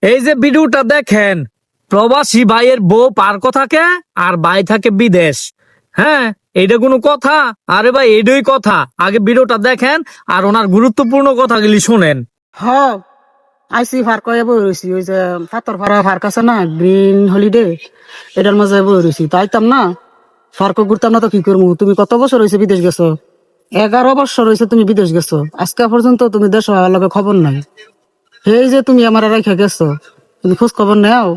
এই যে ভিডিওটা দেখেন, প্রবাসী ভাইয়ের বউ পার্ক থাকে আর ভাই থাকে বিদেশ। হ্যাঁ, এইটা কোনো কথা? আরে ভাই, এইটাই কথা। আগে ভিডিওটা দেখেন আর ওনার গুরুত্বপূর্ণ কথাগুলি শুনেন। হ আইসি পার্ক হয়ে বই রয়েছি, ওই যে পাথর ফাড়া পার্ক আছে না, গ্রিন হলিডে, এটার মাঝে বই রয়েছি। তাইতাম না পার্ক ঘুরতাম না তো কি করবো? তুমি কত বছর হয়েছে বিদেশ গেছো? 11 বছর হয়েছে তুমি বিদেশ গেছো, আজকে পর্যন্ত তুমি দেশ হওয়ার লগে খবর নাই। এই যে তুমি আমার রেখে গেছো, তুমি খোঁজ খবর নেও?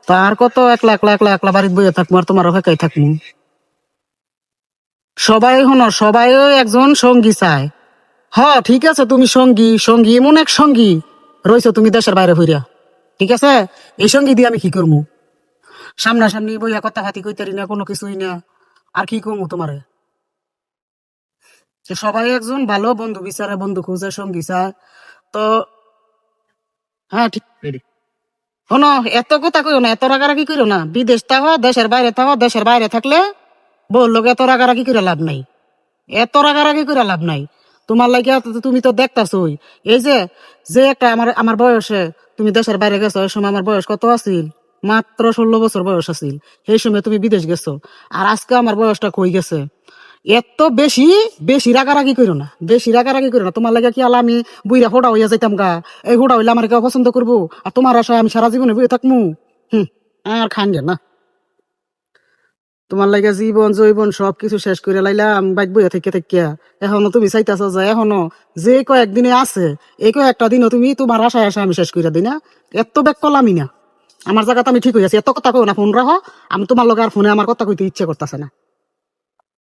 তার কত একলা একলা একলা একলা বাড়িতে বইয়ে থাকবো আর তোমার অপেক্ষায় থাকবো? সবাই হন, সবাই একজন সঙ্গী চায়। হ ঠিক আছে, তুমি সঙ্গী সঙ্গী এমন এক সঙ্গী রয়েছে তুমি দেশের বাইরে হইয়া। ঠিক আছে, এই সঙ্গী দিয়ে আমি কি করবো? সামনাসামনি বইয়া কথা হাতি কইতারি না, কোনো কিছুই না, আর কি করবো তোমারে? তো সবাই একজন ভালো বন্ধু বিচারে, বন্ধু খুঁজে, সঙ্গী চায়। তো হ্যাঁ ঠিক। শোনো, এত কথা কইও না, এত রাগারাগি কইরো না। বিদেশ থাকো, দেশের বাইরে থাকো, দেশের বাইরে থাকলে বউর লোক এত রাগারাগি করে লাভ নাই। এত রাগারাগি করে লাভ নাই। তোমার লাগে তুমি তো দেখতাছই। এই যে যে একটা আমার আমার বয়সে তুমি দেশের বাইরে গেছো, ওই সময় আমার বয়স কত আছিল? মাত্র 16 বছর বয়স আছিল। সেই সময় তুমি বিদেশ গেছো, আর আজকে আমার বয়সটা কই গেছে? এত বেশি বেশি রাগারাগি করো না, বেশি রাগারাগি করো না। তোমার লাগে কি আলা আমি বুইরা ফোটা হইয়া যাইতাম গা? এই ফোটা হইলে আমার কেউ পছন্দ করবো? আর তোমার আশায় আমি সারা জীবনে বইয়ে থাকবো? হুম, আর খান না। তোমার লাগে জীবন জৈবন সবকিছু শেষ করে লাইলাম বাইক বইয়া থেকে থেকে। এখনো তুমি চাইতেছ যে এখনো যে কয়েকদিনে আছে, এই কয়েকটা দিনও তুমি তোমার আশায় আশা আমি শেষ করে দিই না? এত ব্যাক করলাম আমি না। আমার জায়গাতে আমি ঠিক হয়ে আছি, এত কথা কই না, ফোন রাখো। আমি তোমার লগে আর ফোনে আমার কথা কইতে ইচ্ছে করতেছে না।